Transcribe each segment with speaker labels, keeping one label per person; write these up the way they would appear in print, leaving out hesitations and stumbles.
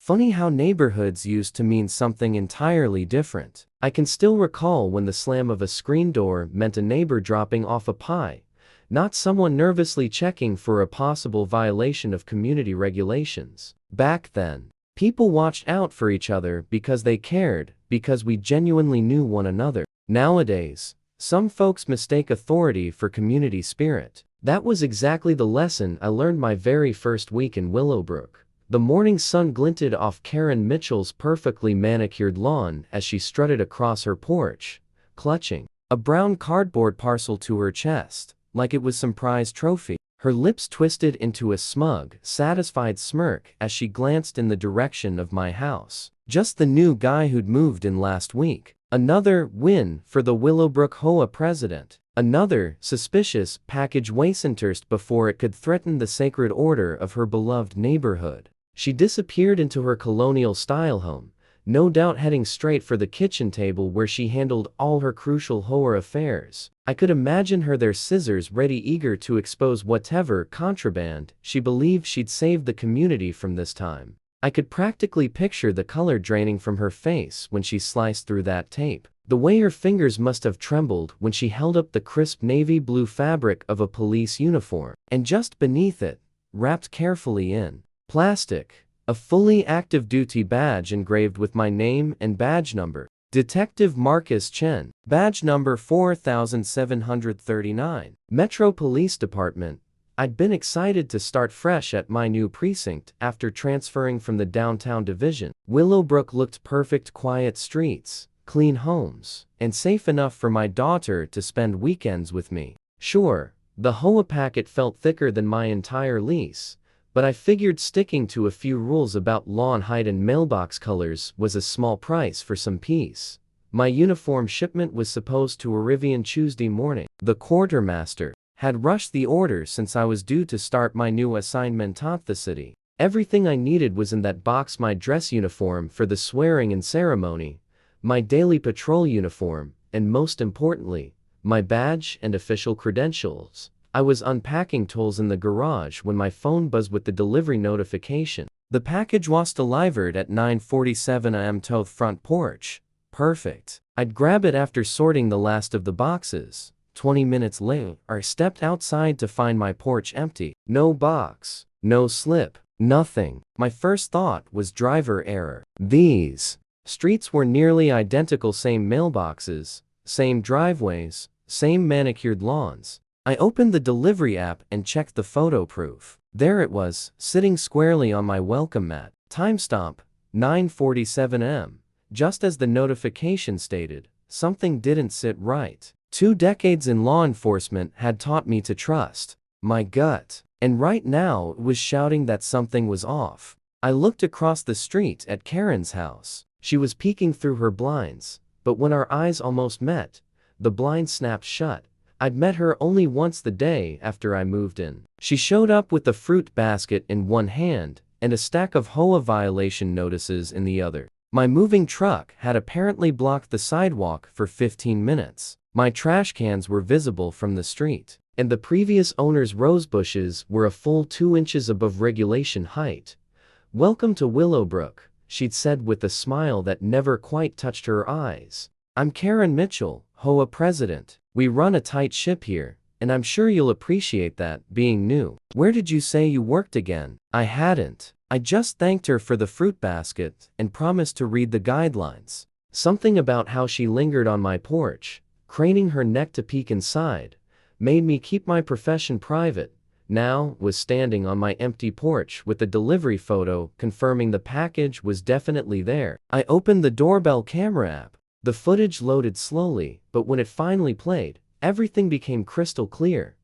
Speaker 1: Funny how neighborhoods used to mean something entirely different. I can still recall when the slam of a screen door meant a neighbor dropping off a pie, not someone nervously checking for a possible violation of community regulations. Back then, people watched out for each other because they cared, because we genuinely knew one another. Nowadays, some folks mistake authority for community spirit. That was exactly the lesson I learned my very first week in Willowbrook. The morning sun glinted off Karen Mitchell's perfectly manicured lawn as she strutted across her porch, clutching a brown cardboard parcel to her chest, like it was some prized trophy. Her lips twisted into a smug, satisfied smirk as she glanced in the direction of my house. Just the new guy who'd moved in last week. Another win for the Willowbrook HOA president. Another suspicious package wastenterst before it could threaten the sacred order of her beloved neighborhood. She disappeared into her colonial-style home, no doubt heading straight for the kitchen table where she handled all her crucial HOA affairs. I could imagine her there, scissors ready, eager to expose whatever contraband she believed she'd saved the community from this time. I could practically picture the color draining from her face when she sliced through that tape. The way her fingers must have trembled when she held up the crisp navy blue fabric of a police uniform, and just beneath it, wrapped carefully in plastic, a fully active duty badge engraved with my name and badge number. Detective Marcus Chen, badge number 4739. Metro Police Department. I'd been excited to start fresh at my new precinct after transferring from the downtown division. Willowbrook looked perfect, quiet streets, clean homes, and safe enough for my daughter to spend weekends with me. Sure, the HOA packet felt thicker than my entire lease, but I figured sticking to a few rules about lawn height and mailbox colors was a small price for some peace. My uniform shipment was supposed to arrive on Tuesday morning. The quartermaster had rushed the order since I was due to start my new assignment at the city. Everything I needed was in that box: my dress uniform for the swearing-in ceremony, my daily patrol uniform, and most importantly, my badge and official credentials. I was unpacking tools in the garage when my phone buzzed with the delivery notification. The package was delivered at 9:47 am to the front porch. Perfect. I'd grab it after sorting the last of the boxes. 20 minutes later, I stepped outside to find my porch empty. No box, no slip, nothing. My first thought was driver error. These streets were nearly identical: same mailboxes, same driveways, same manicured lawns. I opened the delivery app and checked the photo proof. There it was, sitting squarely on my welcome mat. Timestamp, 9:47 am. Just as the notification stated, something didn't sit right. 2 decades in law enforcement had taught me to trust my gut, and right now it was shouting that something was off. I looked across the street at Karen's house. She was peeking through her blinds, but when our eyes almost met, the blind snapped shut. I'd met her only once the day after I moved in. She showed up with a fruit basket in one hand and a stack of HOA violation notices in the other. My moving truck had apparently blocked the sidewalk for 15 minutes. My trash cans were visible from the street, and the previous owner's rose bushes were a full 2 inches above regulation height. "Welcome to Willowbrook," she'd said with a smile that never quite touched her eyes. "I'm Karen Mitchell, HOA president. We run a tight ship here, and I'm sure you'll appreciate that, being new." "Where did you say you worked again?" I hadn't. I just thanked her for the fruit basket and promised to read the guidelines. Something about how she lingered on my porch, craning her neck to peek inside, made me keep my profession private. Now was standing on my empty porch with the delivery photo confirming the package was definitely there. I opened the doorbell camera app. The footage loaded slowly, but when it finally played, everything became crystal clear.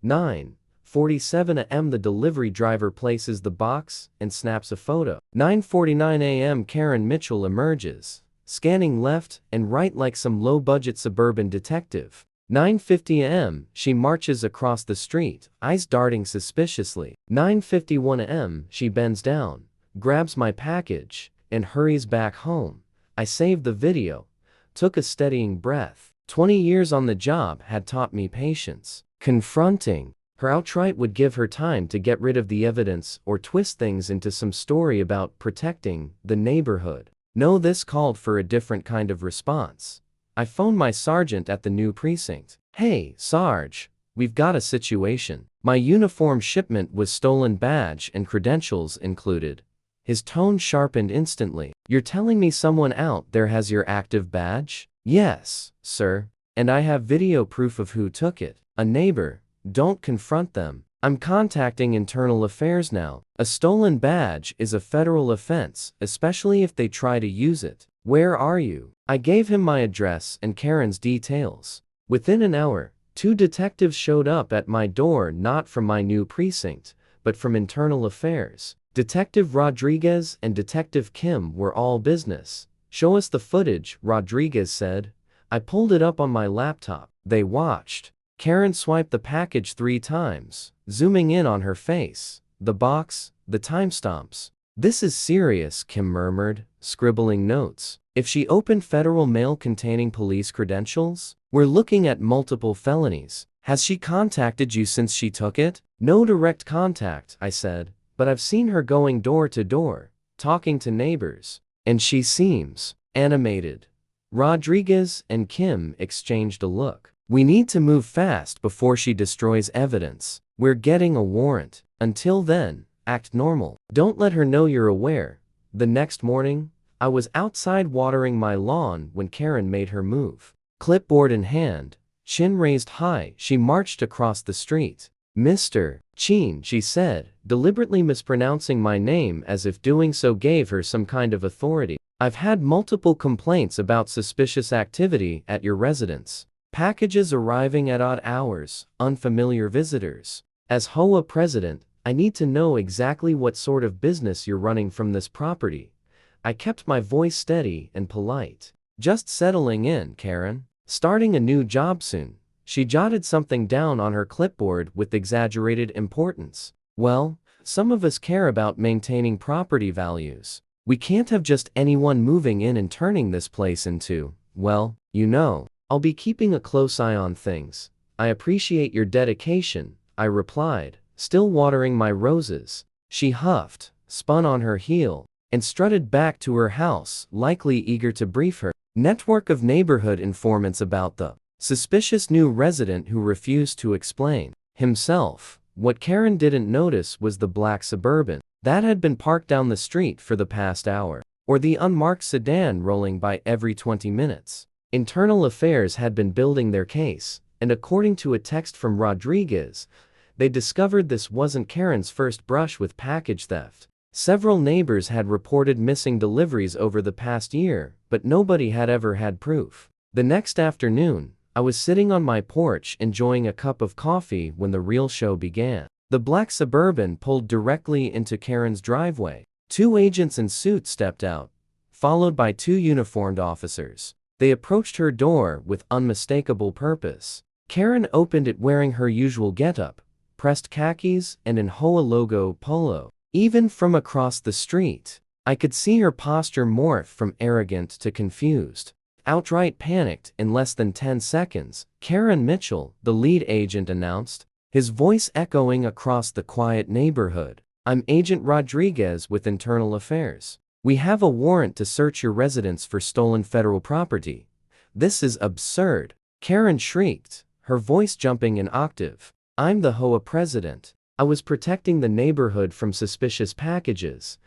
Speaker 1: 9:47 am. The delivery driver places the box and snaps a photo. 9:49 am. Karen Mitchell emerges, scanning left and right like some low-budget suburban detective. 9:50 am. She marches across the street, eyes darting suspiciously. 9:51 am. She bends down, grabs my package, and hurries back home. I saved the video, took a steadying breath. 20 years on the job had taught me patience. Confronting Her outright would give her time to get rid of the evidence or twist things into some story about protecting the neighborhood. No, this called for a different kind of response. I phoned my sergeant at the new precinct. "Hey, Sarge, we've got a situation. My uniform shipment was stolen, badge and credentials included." His tone sharpened instantly. "You're telling me someone out there has your active badge?" "Yes, sir. And I have video proof of who took it. A neighbor." "Don't confront them. I'm contacting internal affairs now. A stolen badge is a federal offense, especially if they try to use it." "Where are you?" I gave him my address and Karen's details. Within an hour, 2 detectives showed up at my door, not from my new precinct, but from internal affairs. Detective Rodriguez and Detective Kim were all business. "Show us the footage," Rodriguez said. I pulled it up on my laptop. They watched. Karen swiped the package 3 times, zooming in on her face, the box, the timestamps. "This is serious," Kim murmured, scribbling notes. "If she opened federal mail containing police credentials, we're looking at multiple felonies." "Has she contacted you since she took it?" "No direct contact," I said, "but I've seen her going door to door, talking to neighbors. And she seems animated." Rodriguez and Kim exchanged a look. "We need to move fast before she destroys evidence. We're getting a warrant. Until then, act normal. Don't let her know you're aware." The next morning, I was outside watering my lawn when Karen made her move. Clipboard in hand, chin raised high, she marched across the street. "Mr. Cheen," she said, deliberately mispronouncing my name as if doing so gave her some kind of authority. "I've had multiple complaints about suspicious activity at your residence. Packages arriving at odd hours, unfamiliar visitors. As HOA president, I need to know exactly what sort of business you're running from this property." I kept my voice steady and polite. "Just settling in, Karen. Starting a new job soon." She jotted something down on her clipboard with exaggerated importance. "Well, some of us care about maintaining property values. We can't have just anyone moving in and turning this place into, well, you know." "I'll be keeping a close eye on things. I appreciate your dedication," I replied, still watering my roses. She huffed, spun on her heel, and strutted back to her house, likely eager to brief her network of neighborhood informants about the suspicious new resident who refused to explain himself. What Karen didn't notice was the black Suburban that had been parked down the street for the past hour, or the unmarked sedan rolling by every 20 minutes. Internal Affairs had been building their case, and according to a text from Rodriguez, they discovered this wasn't Karen's first brush with package theft. Several neighbors had reported missing deliveries over the past year, but nobody had ever had proof. The next afternoon, I was sitting on my porch enjoying a cup of coffee when the real show began. The black Suburban pulled directly into Karen's driveway. 2 agents in suits stepped out, followed by 2 uniformed officers. They approached her door with unmistakable purpose. Karen opened it wearing her usual getup, pressed khakis and an HOA logo polo. Even from across the street, I could see her posture morph from arrogant to confused. Outright panicked in less than 10 seconds, Karen Mitchell, the lead agent, announced, his voice echoing across the quiet neighborhood. "I'm Agent Rodriguez with Internal Affairs. We have a warrant to search your residence for stolen federal property." "This is absurd," Karen shrieked, her voice jumping an octave. "I'm the HOA president. I was protecting the neighborhood from suspicious packages."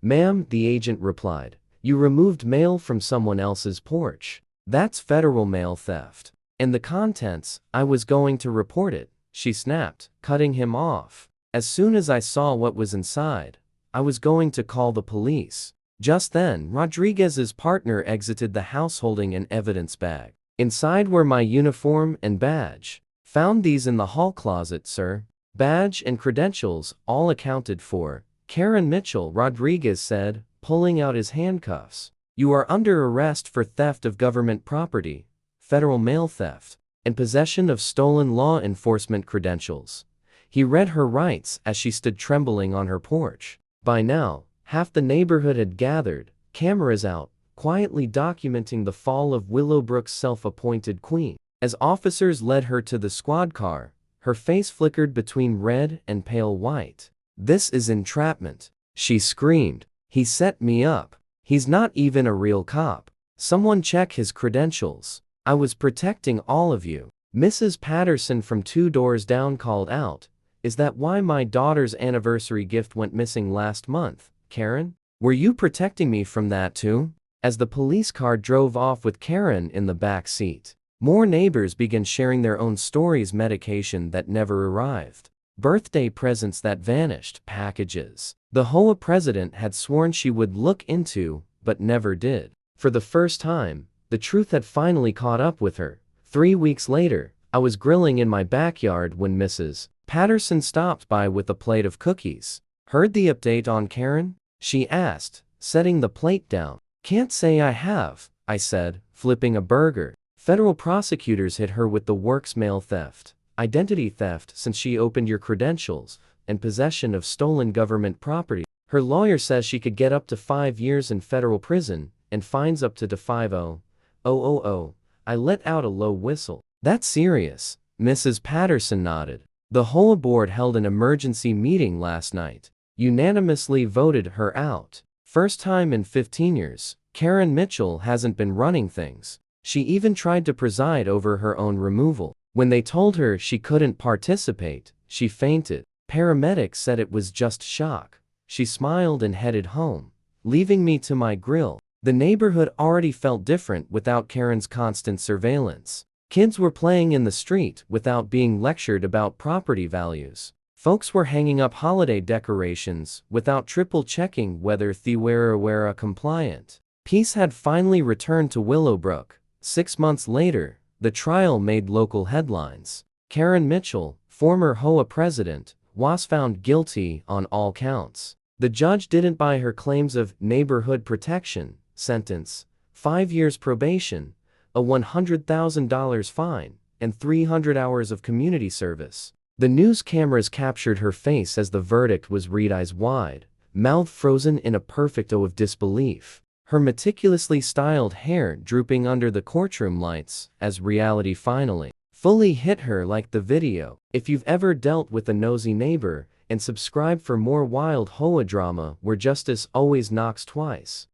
Speaker 1: "Ma'am," the agent replied, "you removed mail from someone else's porch. That's federal mail theft. And the contents, I was going to report it," she snapped, cutting him off. "As soon as I saw what was inside, I was going to call the police." Just then, Rodriguez's partner exited the house holding an evidence bag. "Inside were my uniform and badge. Found these in the hall closet, sir." "Badge and credentials, all accounted for," Karen Mitchell, Rodriguez said, pulling out his handcuffs. "You are under arrest for theft of government property, federal mail theft, and possession of stolen law enforcement credentials." He read her rights as she stood trembling on her porch. By now, half the neighborhood had gathered, cameras out, quietly documenting the fall of Willowbrook's self-appointed queen. As officers led her to the squad car, Her face flickered between red and pale white. "This is entrapment," she screamed. "He set me up. He's not even a real cop. Someone check his credentials. I was protecting all of you." Mrs. Patterson from 2 doors down called out, "Is that why my daughter's anniversary gift went missing last month, Karen? Were you protecting me from that too?" As the police car drove off with Karen in the back seat, more neighbors began sharing their own stories: medication that never arrived, birthday presents that vanished, packages the HOA president had sworn she would look into, but never did. For the first time, the truth had finally caught up with her. 3 weeks later, I was grilling in my backyard when Mrs. Patterson stopped by with a plate of cookies. "Heard the update on Karen?" she asked, setting the plate down. "Can't say I have," I said, flipping a burger. "Federal prosecutors hit her with the works: mail theft, identity theft since she opened your credentials, and possession of stolen government property. Her lawyer says she could get up to 5 years in federal prison and fines up to $50,000. I let out a low whistle. "That's serious." Mrs. Patterson nodded. "The HOA board held an emergency meeting last night. Unanimously voted her out. First time in 15 years, Karen Mitchell hasn't been running things. She even tried to preside over her own removal. When they told her she couldn't participate, she fainted. Paramedics said it was just shock. She smiled and headed home, leaving me to my grill." The neighborhood already felt different without Karen's constant surveillance. Kids were playing in the street without being lectured about property values. Folks were hanging up holiday decorations without triple checking whether they were compliant. Peace had finally returned to Willowbrook. 6 months later, the trial made local headlines. Karen Mitchell, former HOA president, was found guilty on all counts. The judge didn't buy her claims of neighborhood protection. Sentence: 5 years probation, a $100,000 fine, and 300 hours of community service. The news cameras captured her face as the verdict was read, eyes wide, mouth frozen in a perfect O of disbelief, her meticulously styled hair drooping under the courtroom lights as reality finally fully hit her like the video. If you've ever dealt with a nosy neighbor, and subscribe for more wild HOA drama where justice always knocks twice.